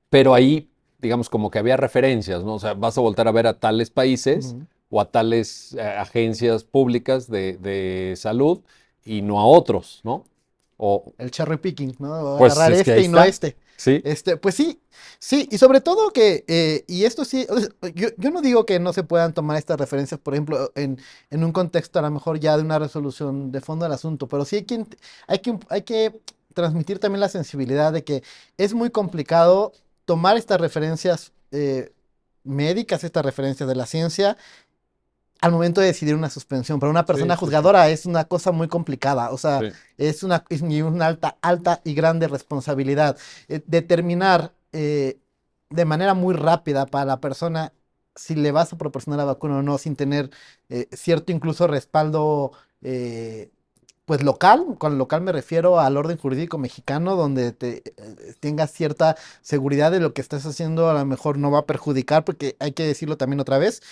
pero ahí, digamos, como que había referencias, ¿no? O sea, vas a voltar a ver a tales países Ujú. o a tales agencias públicas de salud y no a otros, ¿no? O, El cherry picking, ¿no? pues Agarrar es que ahí este y no está, este. ¿sí? Pues sí, sí, y sobre todo que, y esto sí, o sea, yo no digo que no se puedan tomar estas referencias, por ejemplo, en un contexto a lo mejor ya de una resolución de fondo del asunto, pero sí hay que transmitir también la sensibilidad de que es muy complicado tomar estas referencias médicas, estas referencias de la ciencia al momento de decidir una suspensión. Para una Sí, persona sí, sí. juzgadora es una cosa muy complicada, o sea, Sí. es una alta y grande responsabilidad. Determinar de manera muy rápida para la persona si le vas a proporcionar la vacuna o no, sin tener cierto incluso respaldo. Pues local, con local me refiero al orden jurídico mexicano, donde tengas cierta seguridad de lo que estás haciendo, a lo mejor no va a perjudicar, porque hay que decirlo también otra vez,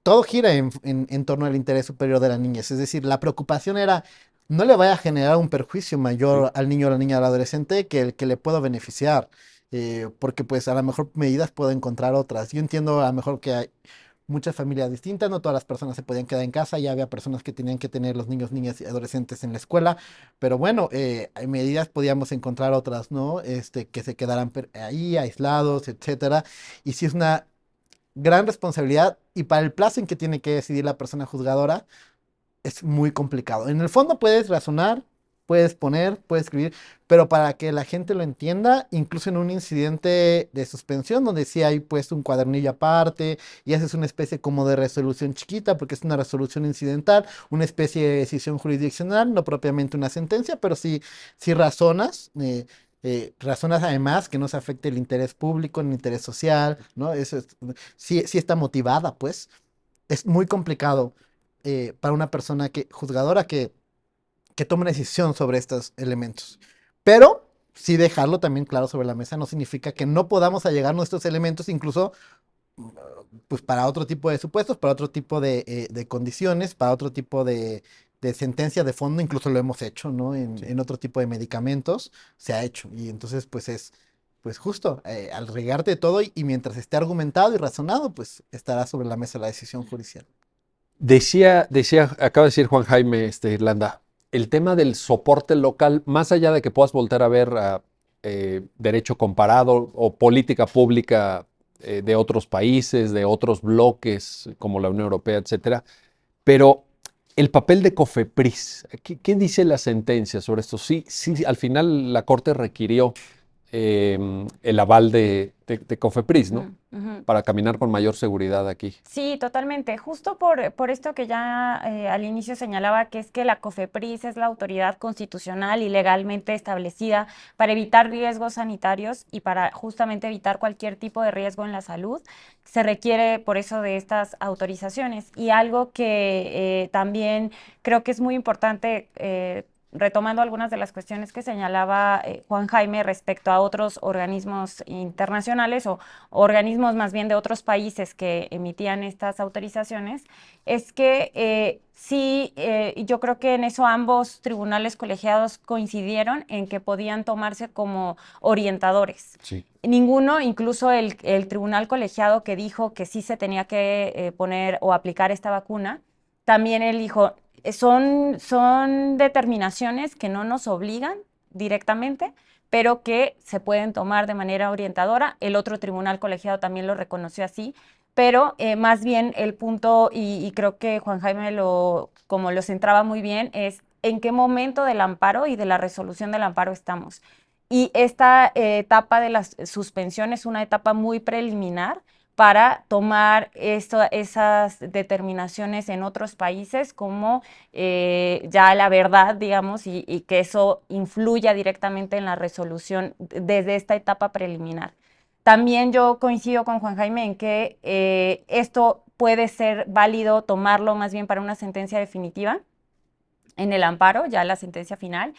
todo gira en torno al interés superior de la niñez. Es decir, la preocupación era, no le vaya a generar un perjuicio Sí. mayor al niño o a la niña, al adolescente, que el que le pueda beneficiar. Porque pues a lo mejor medidas puedo encontrar otras. Yo entiendo a lo mejor que hay muchas familias distintas, no todas las personas se podían quedar en casa, ya había personas que tenían que tener los niños, niñas y adolescentes en la escuela, pero bueno, hay medidas podíamos encontrar otras, ¿no? Que se quedaran ahí aislados, etcétera. Y si es una gran responsabilidad y para el plazo en que tiene que decidir la persona juzgadora es muy complicado. En el fondo puedes razonar, puedes poner, puedes escribir, pero para que la gente lo entienda, incluso en un incidente de suspensión, donde sí hay puesto un cuadernillo aparte y haces una especie como de resolución chiquita, porque es una resolución incidental, una especie de decisión jurisdiccional, no propiamente una sentencia, pero sí razonas. Razonas además que no se afecte el interés público, el interés social, ¿no? Sí está motivada, pues. Es muy complicado para una persona juzgadora que tome una decisión sobre estos elementos. Pero sí dejarlo también claro sobre la mesa no significa que no podamos allegar nuestros elementos, incluso pues para otro tipo de supuestos, para otro tipo de condiciones, para otro tipo de sentencia de fondo, incluso lo hemos hecho, ¿no? En otro tipo de medicamentos se ha hecho. Y entonces, pues justo, al regarte de todo y mientras esté argumentado y razonado, pues estará sobre la mesa la decisión judicial. Acaba de decir Juan Jaime Irlanda, el tema del soporte local, más allá de que puedas volver a ver derecho comparado o política pública de otros países, de otros bloques como la Unión Europea, etcétera, pero el papel de COFEPRIS, ¿qué dice la sentencia sobre esto? Sí, al final la Corte requirió el aval de COFEPRIS, ¿no? Para caminar con mayor seguridad aquí. Sí, totalmente. Justo por esto que ya al inicio señalaba, que es que la COFEPRIS es la autoridad constitucional y legalmente establecida para evitar riesgos sanitarios y para justamente evitar cualquier tipo de riesgo en la salud. Se requiere por eso de estas autorizaciones. Y algo que también creo que es muy importante, retomando algunas de las cuestiones que señalaba Juan Jaime respecto a otros organismos internacionales o organismos más bien de otros países que emitían estas autorizaciones, es que sí, yo creo que en eso ambos tribunales colegiados coincidieron en que podían tomarse como orientadores. Sí. Ninguno, incluso el tribunal colegiado que dijo que sí se tenía que poner o aplicar esta vacuna, también él dijo, son determinaciones que no nos obligan directamente, pero que se pueden tomar de manera orientadora. El otro tribunal colegiado también lo reconoció así, pero más bien el punto, y creo que Juan Jaime como lo centraba muy bien, es en qué momento del amparo y de la resolución del amparo estamos. Y esta etapa de la suspensión es una etapa muy preliminar para tomar esas determinaciones en otros países como ya la verdad, digamos, y que eso influya directamente en la resolución desde esta etapa preliminar. También yo coincido con Juan Jaime en que esto puede ser válido tomarlo más bien para una sentencia definitiva en el amparo, ya la sentencia final,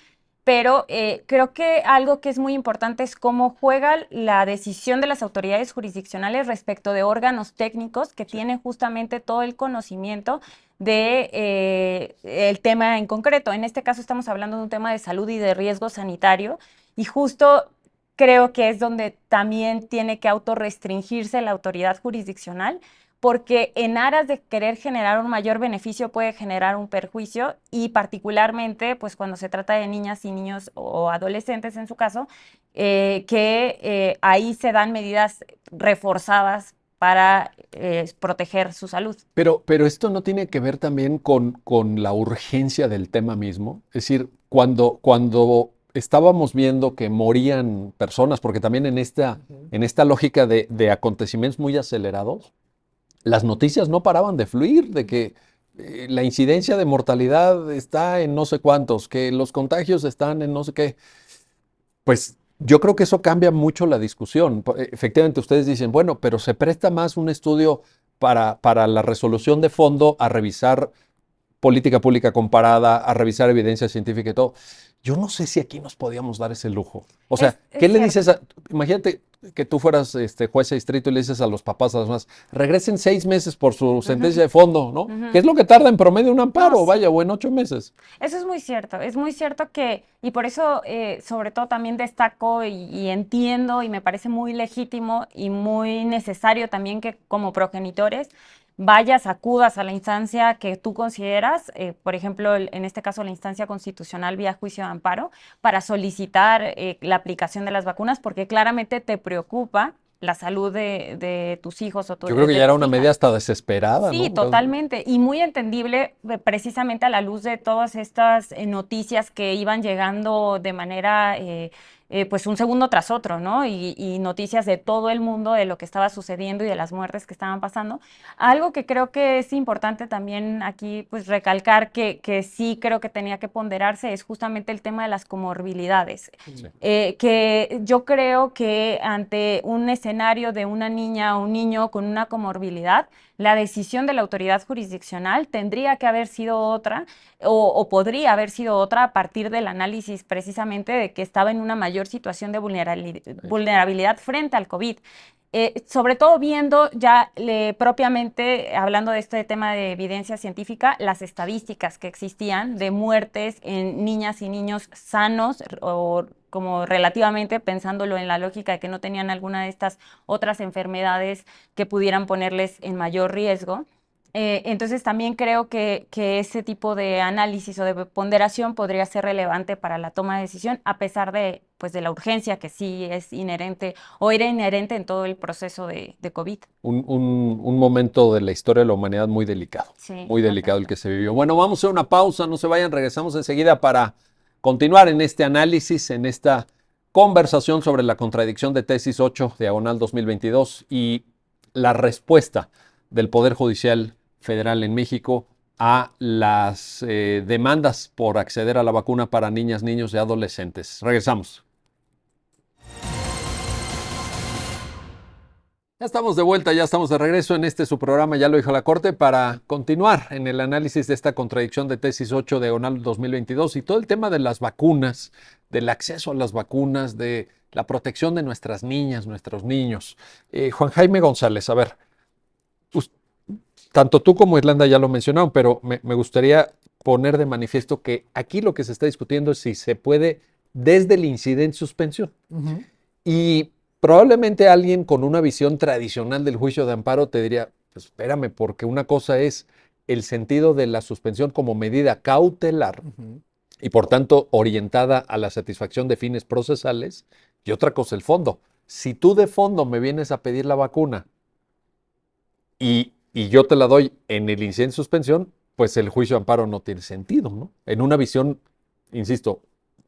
pero creo que algo que es muy importante es cómo juega la decisión de las autoridades jurisdiccionales respecto de órganos técnicos que tienen justamente todo el conocimiento de el tema en concreto. En este caso estamos hablando de un tema de salud y de riesgo sanitario y justo creo que es donde también tiene que autorrestringirse la autoridad jurisdiccional, porque en aras de querer generar un mayor beneficio puede generar un perjuicio y particularmente pues cuando se trata de niñas y niños o adolescentes en su caso, ahí se dan medidas reforzadas para proteger su salud. Pero esto no tiene que ver también con la urgencia del tema mismo. Es decir, cuando estábamos viendo que morían personas, porque también en esta lógica de acontecimientos muy acelerados, las noticias no paraban de fluir, de que la incidencia de mortalidad está en no sé cuántos, que los contagios están en no sé qué. Pues yo creo que eso cambia mucho la discusión. Efectivamente, ustedes dicen, bueno, pero se presta más un estudio para la resolución de fondo a revisar política pública comparada, a revisar evidencia científica y todo. Yo no sé si aquí nos podíamos dar ese lujo. O sea, ¿qué le dices imagínate que tú fueras juez de distrito y le dices a los papás, a las mamás, regresen 6 meses por su sentencia de fondo, ¿no? ¿Qué es lo que tarda en promedio un amparo? No, vaya, o en 8 meses. Eso es muy cierto que, y por eso sobre todo también destaco y entiendo y me parece muy legítimo y muy necesario también que como progenitores vayas, acudas a la instancia que tú consideras, por ejemplo, en este caso la instancia constitucional vía juicio de amparo, para solicitar la aplicación de las vacunas, porque claramente te preocupa la salud de tus hijos o Yo creo que de ya era tus una hijas. medida hasta desesperada, Sí, ¿no? totalmente. Y muy entendible precisamente a la luz de todas estas noticias que iban llegando de manera, pues un segundo tras otro, ¿no? Y noticias de todo el mundo de lo que estaba sucediendo y de las muertes que estaban pasando. Algo que creo que es importante también aquí, pues recalcar que sí creo que tenía que ponderarse es justamente el tema de las comorbilidades. Sí. Que yo creo que ante un escenario de una niña o un niño con una comorbilidad, la decisión de la autoridad jurisdiccional tendría que haber sido otra o podría haber sido otra a partir del análisis precisamente de que estaba en una mayor situación de vulnerabilidad frente al COVID. Sobre todo viendo ya propiamente, hablando de este tema de evidencia científica, las estadísticas que existían de muertes en niñas y niños sanos o como relativamente pensándolo en la lógica de que no tenían alguna de estas otras enfermedades que pudieran ponerles en mayor riesgo. Entonces también creo que ese tipo de análisis o de ponderación podría ser relevante para la toma de decisión, a pesar de, pues, de la urgencia que sí es inherente o era inherente en todo el proceso de COVID. Un momento de la historia de la humanidad Sí, muy delicado el totalmente. que se vivió. Bueno, vamos a hacer una pausa, no se vayan, regresamos enseguida para continuar en este análisis, en esta conversación sobre la contradicción de tesis 8, diagonal 2022 y la respuesta del Poder Judicial Federal en México a las demandas por acceder a la vacuna para niñas, niños y adolescentes. Regresamos. Ya estamos de vuelta, ya estamos de regreso en su programa, ya lo dijo la Corte, para continuar en el análisis de esta contradicción de tesis 8 diagonal 2022 y todo el tema de las vacunas, del acceso a las vacunas, de la protección de nuestras niñas, nuestros niños. Juan Jaime González, a ver, us- tanto tú como Irlanda ya lo mencionaron, pero me gustaría poner de manifiesto que aquí lo que se está discutiendo es si se puede desde el incidente suspensión. Ujú. Y probablemente alguien con una visión tradicional del juicio de amparo te diría, pues espérame, porque una cosa es el sentido de la suspensión como medida cautelar Ujú. y por tanto orientada a la satisfacción de fines procesales, y otra cosa el fondo. Si tú de fondo me vienes a pedir la vacuna y yo te la doy en el incidente de suspensión, pues el juicio de amparo no tiene sentido, ¿no? En una visión, insisto,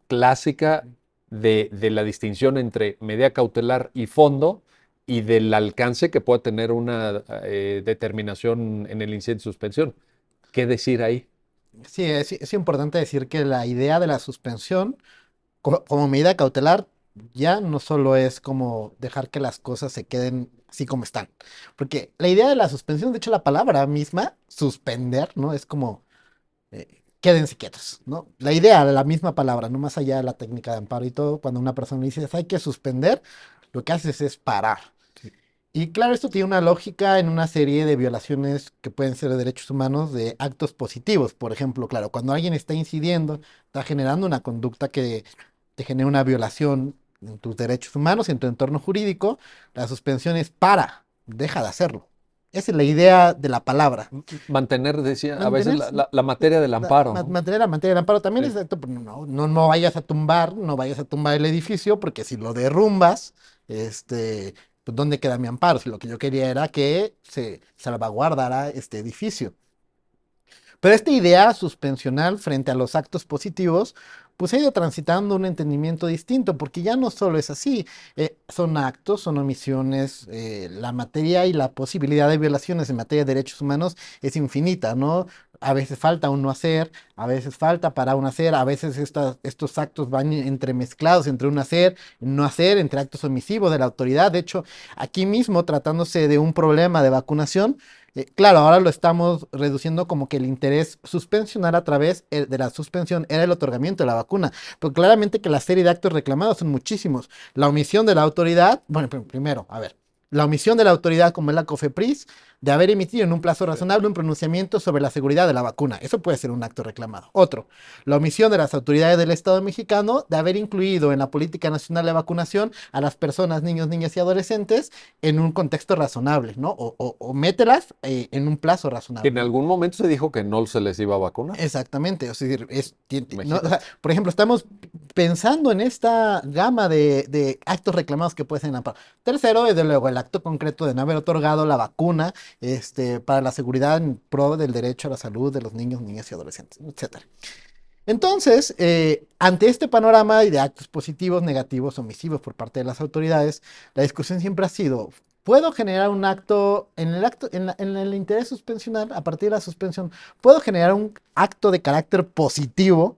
clásica de la distinción entre medida cautelar y fondo y del alcance que pueda tener una determinación en el incidente de suspensión. ¿Qué decir ahí? Sí, es importante decir que la idea de la suspensión como medida cautelar ya no solo es como dejar que las cosas se queden así como están. Porque la idea de la suspensión, de hecho la palabra misma, suspender, ¿no? Es como quédense quietos, ¿no? La idea de la misma palabra, no más allá de la técnica de amparo y todo, cuando una persona dice hay que suspender, lo que haces es parar. Y claro, esto tiene una lógica en una serie de violaciones que pueden ser de derechos humanos de actos positivos. Por ejemplo, claro, cuando alguien está incidiendo, está generando una conducta que te genera una violación en tus derechos humanos, en tu entorno jurídico, la suspensión es para, deja de hacerlo. Esa es la idea de la palabra. Mantener, decía, a veces Mantener la materia del amparo, ¿no? mantener la materia del amparo también es Sí. exacto, pero no vayas a tumbar, no vayas a tumbar el edificio, porque si lo derrumbas, pues ¿dónde queda mi amparo? Si lo que yo quería era que se salvaguardara este edificio. Pero esta idea suspensional frente a los actos positivos, pues ha ido transitando un entendimiento distinto, porque ya no solo es así, son actos, son omisiones, la materia y la posibilidad de violaciones en materia de derechos humanos es infinita, ¿no? A veces falta un no hacer, a veces falta para un hacer, a veces estos actos van entremezclados entre un hacer, un no hacer, entre actos omisivos de la autoridad. De hecho, aquí mismo, tratándose de un problema de vacunación, claro, ahora lo estamos reduciendo como que el interés suspensional a través de la suspensión era el otorgamiento de la vacuna, pero claramente que la serie de actos reclamados son muchísimos. La omisión de la autoridad, bueno, primero, a ver, la omisión de la autoridad como es la COFEPRIS, de haber emitido en un plazo razonable un pronunciamiento sobre la seguridad de la vacuna. Eso puede ser un acto reclamado. Otro, la omisión de las autoridades del Estado mexicano de haber incluido en la política nacional de vacunación a las personas, niños, niñas y adolescentes en un contexto razonable, ¿no? O mételas en un plazo razonable. En algún momento se dijo que no se les iba a vacunar. Exactamente, o sea, no, México. o sea, por ejemplo, estamos pensando en esta gama de actos reclamados que pueden ser en amparo. Tercero, desde luego, el acto concreto de no haber otorgado la vacuna para la seguridad en pro del derecho a la salud de los niños, niñas y adolescentes, etcétera. Entonces, ante este panorama y de actos positivos, negativos, omisivos por parte de las autoridades, la discusión siempre ha sido, ¿puedo generar un acto, en el interés suspensional, a partir de la suspensión, puedo generar un acto de carácter positivo,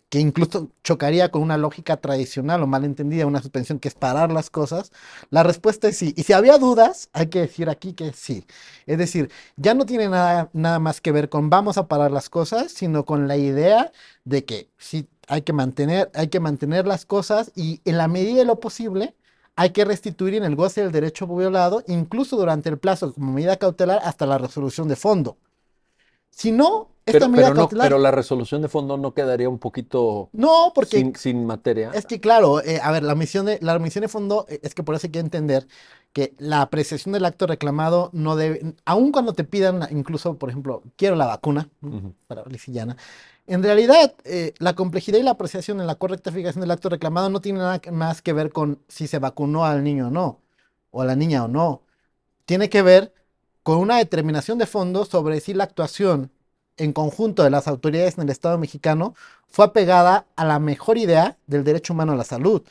que incluso chocaría con una lógica tradicional o mal entendida, una suspensión que es parar las cosas? La respuesta es sí. Y si había dudas, hay que decir aquí que sí. Es decir, ya no tiene nada más que ver con vamos a parar las cosas, sino con la idea de que sí hay que mantener las cosas y en la medida de lo posible hay que restituir en el goce del derecho violado, incluso durante el plazo como medida cautelar hasta la resolución de fondo. Si no, esta medida cautelar... Pero la resolución de fondo no quedaría un poquito No, porque sin materia. es que claro, a ver, la omisión de fondo, es que por eso hay que entender que la apreciación del acto reclamado no debe, aun cuando te pidan, incluso, por ejemplo, quiero la vacuna, ¿no? Ujú. Para lisillana, en realidad, la complejidad y la apreciación en la correcta fijación del acto reclamado no tiene nada más que ver con si se vacunó al niño o no, o a la niña o no. Tiene que ver con una determinación de fondo sobre si la actuación en conjunto de las autoridades en el Estado mexicano fue apegada a la mejor idea del derecho humano a la salud.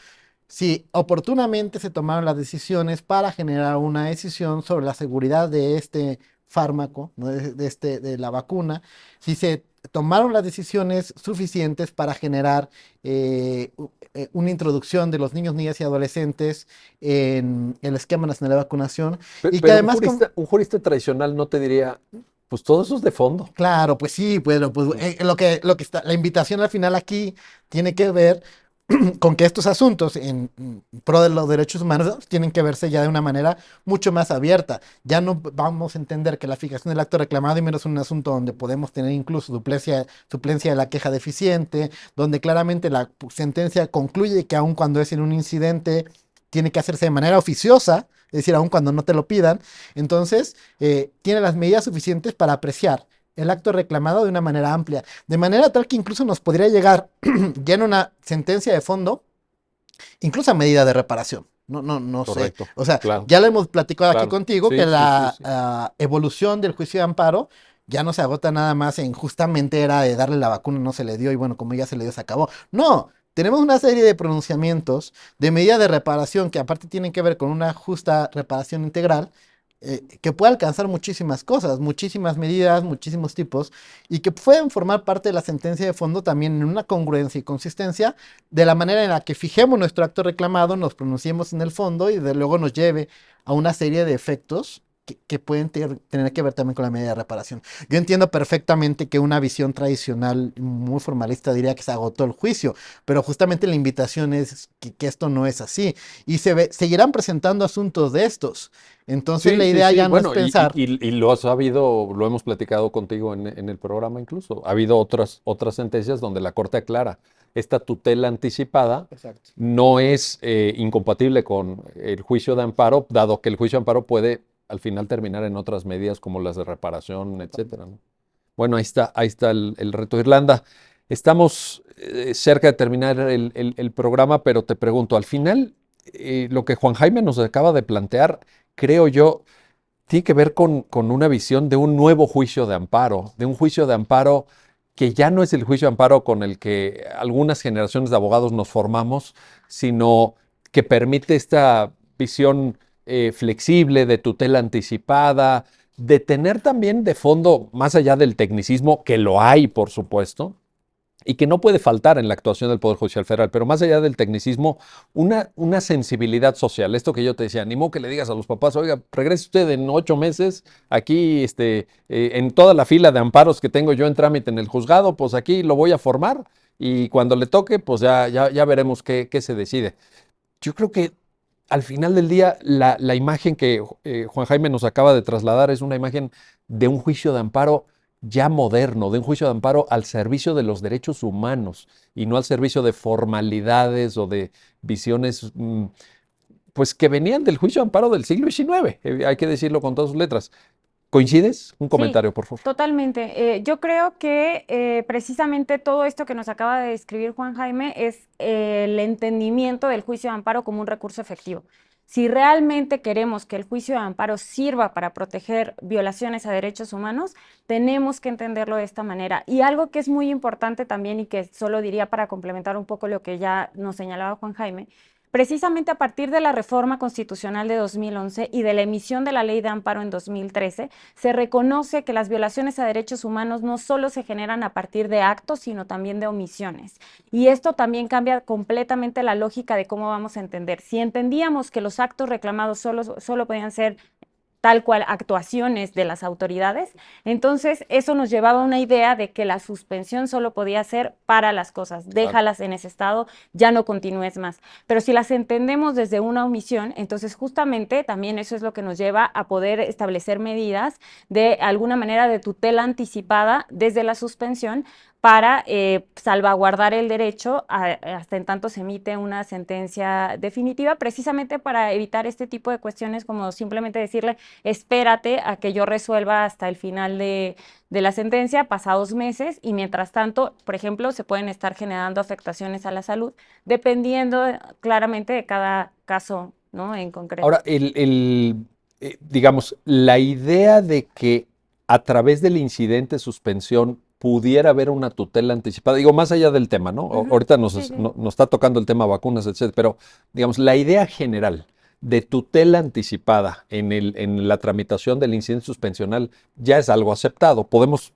Si oportunamente se tomaron las decisiones para generar una decisión sobre la seguridad de este fármaco, ¿no? de la vacuna, si se tomaron las decisiones suficientes para generar una introducción de los niños, niñas y adolescentes en el esquema nacional de vacunación, y que Pero además... un jurista tradicional no te diría, pues todo eso es de fondo. Claro, pues sí, pero pues, lo que está, la invitación al final aquí tiene que ver con que estos asuntos en pro de los derechos humanos tienen que verse ya de una manera mucho más abierta. Ya no vamos a entender que la fijación del acto reclamado y menos un asunto donde podemos tener incluso suplencia de la queja deficiente, donde claramente la sentencia concluye que aun cuando es en un incidente tiene que hacerse de manera oficiosa, es decir, aun cuando no te lo pidan, entonces tiene las medidas suficientes para apreciar el acto reclamado de una manera amplia, de manera tal que incluso nos podría llegar ya en una sentencia de fondo, incluso a medida de reparación. No sé. Correcto, O sea, claro. ya lo hemos platicado aquí Claro. contigo, Sí, que sí, la sí. evolución del juicio de amparo ya no se agota nada más en justamente era de darle la vacuna, no se le dio, y bueno, como ya se le dio, se acabó. No, tenemos una serie de pronunciamientos de medida de reparación que aparte tienen que ver con una justa reparación integral, que puede alcanzar muchísimas cosas, muchísimas medidas, muchísimos tipos, y que pueden formar parte de la sentencia de fondo también en una congruencia y consistencia de la manera en la que fijemos nuestro acto reclamado, nos pronunciemos en el fondo y de luego nos lleve a una serie de efectos que pueden tener que ver también con la medida de reparación. Yo entiendo perfectamente que una visión tradicional muy formalista diría que se agotó el juicio, pero justamente la invitación es que esto no es así, y seguirán presentando asuntos de estos. Entonces la idea ya no es Bueno, pensar... y lo has habido, lo hemos platicado contigo en el programa incluso. Ha habido otras sentencias donde la Corte aclara, esta tutela anticipada Exacto. no es incompatible con el juicio de amparo, dado que el juicio de amparo puede al final terminar en otras medidas como las de reparación, etcétera, ¿no? Bueno, ahí está el reto. Irlanda, estamos cerca de terminar el programa, pero te pregunto, al final, lo que Juan Jaime nos acaba de plantear, creo yo, tiene que ver con una visión de un nuevo juicio de amparo, de un juicio de amparo que ya no es el juicio de amparo con el que algunas generaciones de abogados nos formamos, sino que permite esta visión flexible de tutela anticipada, de tener también de fondo, más allá del tecnicismo, que lo hay, por supuesto, y que no puede faltar en la actuación del Poder Judicial Federal, pero más allá del tecnicismo, una sensibilidad social. Esto que yo te decía, animo que le digas a los papás, oiga, regrese usted en 8 meses, aquí en toda la fila de amparos que tengo yo en trámite en el juzgado, pues aquí lo voy a formar y cuando le toque, pues ya veremos qué se decide. Yo creo que al final del día, la imagen que Juan Jaime nos acaba de trasladar es una imagen de un juicio de amparo ya moderno, de un juicio de amparo al servicio de los derechos humanos y no al servicio de formalidades o de visiones pues que venían del juicio de amparo del siglo XIX, hay que decirlo con todas sus letras. ¿Coincides? Un Sí, comentario, por favor. totalmente. Yo creo que precisamente todo esto que nos acaba de describir Juan Jaime es el entendimiento del juicio de amparo como un recurso efectivo. Si realmente queremos que el juicio de amparo sirva para proteger violaciones a derechos humanos, tenemos que entenderlo de esta manera. Y algo que es muy importante también y que solo diría para complementar un poco lo que ya nos señalaba Juan Jaime, precisamente a partir de la reforma constitucional de 2011 y de la emisión de la ley de amparo en 2013, se reconoce que las violaciones a derechos humanos no solo se generan a partir de actos, sino también de omisiones. Y esto también cambia completamente la lógica de cómo vamos a entender. Si entendíamos que los actos reclamados solo podían ser tal cual actuaciones de las autoridades, entonces eso nos llevaba a una idea de que la suspensión solo podía ser para las cosas, déjalas en ese estado, ya no continúes más. Pero si las entendemos desde una omisión, entonces justamente también eso es lo que nos lleva a poder establecer medidas de alguna manera de tutela anticipada desde la suspensión para salvaguardar el derecho hasta en tanto se emite una sentencia definitiva, precisamente para evitar este tipo de cuestiones como simplemente decirle, espérate a que yo resuelva hasta el final de la sentencia, pasados meses, y mientras tanto, por ejemplo, se pueden estar generando afectaciones a la salud, dependiendo claramente de cada caso, ¿no? En concreto. Ahora, digamos, la idea de que a través del incidente suspensión pudiera haber una tutela anticipada, digo, más allá del tema, ¿no? Ahorita nos está tocando el tema vacunas, etcétera, pero digamos, la idea general de tutela anticipada en la tramitación del incidente suspensional ya es algo aceptado. ¿Podemos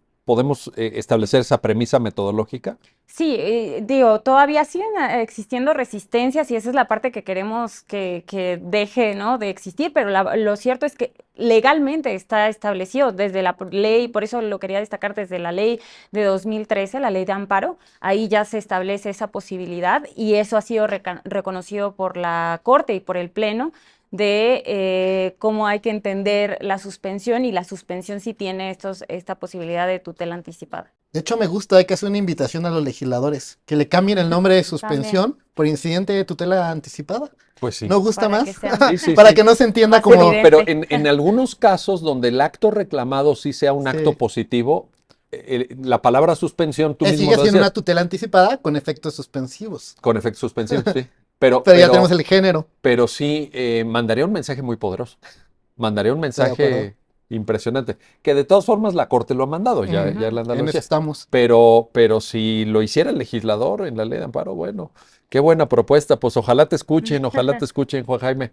establecer esa premisa metodológica? Sí, digo, todavía siguen existiendo resistencias y esa es la parte que queremos que deje, ¿no?, de existir, pero lo cierto es que legalmente está establecido desde la ley, por eso lo quería destacar, desde la ley de 2013, la ley de amparo, ahí ya se establece esa posibilidad y eso ha sido reconocido por la Corte y por el Pleno de cómo hay que entender la suspensión, y la suspensión sí tiene esta posibilidad de tutela anticipada. De hecho, me gusta, hay que hacer una invitación a los legisladores, que le cambien el nombre de suspensión por incidente de tutela anticipada. Pues sí. ¿No gusta Para más? que sea Sí, sí, Para sí. que no se entienda más como... evidente. Pero en algunos casos donde el acto reclamado sí sea un acto Sí. positivo, la palabra suspensión, tú mismo Sigue lo siendo una decías, tutela anticipada con efectos suspensivos. con efectos suspensivos, sí. Pero Pero ya tenemos el género. sí, mandaría un mensaje muy poderoso. Mandaría un Estoy de acuerdo. mensaje impresionante. Que de todas formas la Corte lo ha mandado, ya Ujú. le han dado En eso decía. estamos. Pero si lo hiciera el legislador en la ley de amparo, bueno, qué buena propuesta. Pues ojalá te escuchen, Juan Jaime,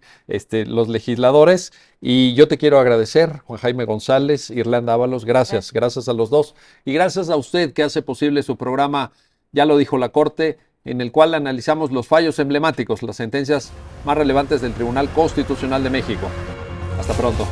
los legisladores. Y yo te quiero agradecer, Juan Jaime González, Irlanda Ábalos, gracias a los dos. Y gracias a usted que hace posible su programa, ya lo dijo la Corte, en el cual analizamos los fallos emblemáticos, las sentencias más relevantes del Tribunal Constitucional de México. Hasta pronto.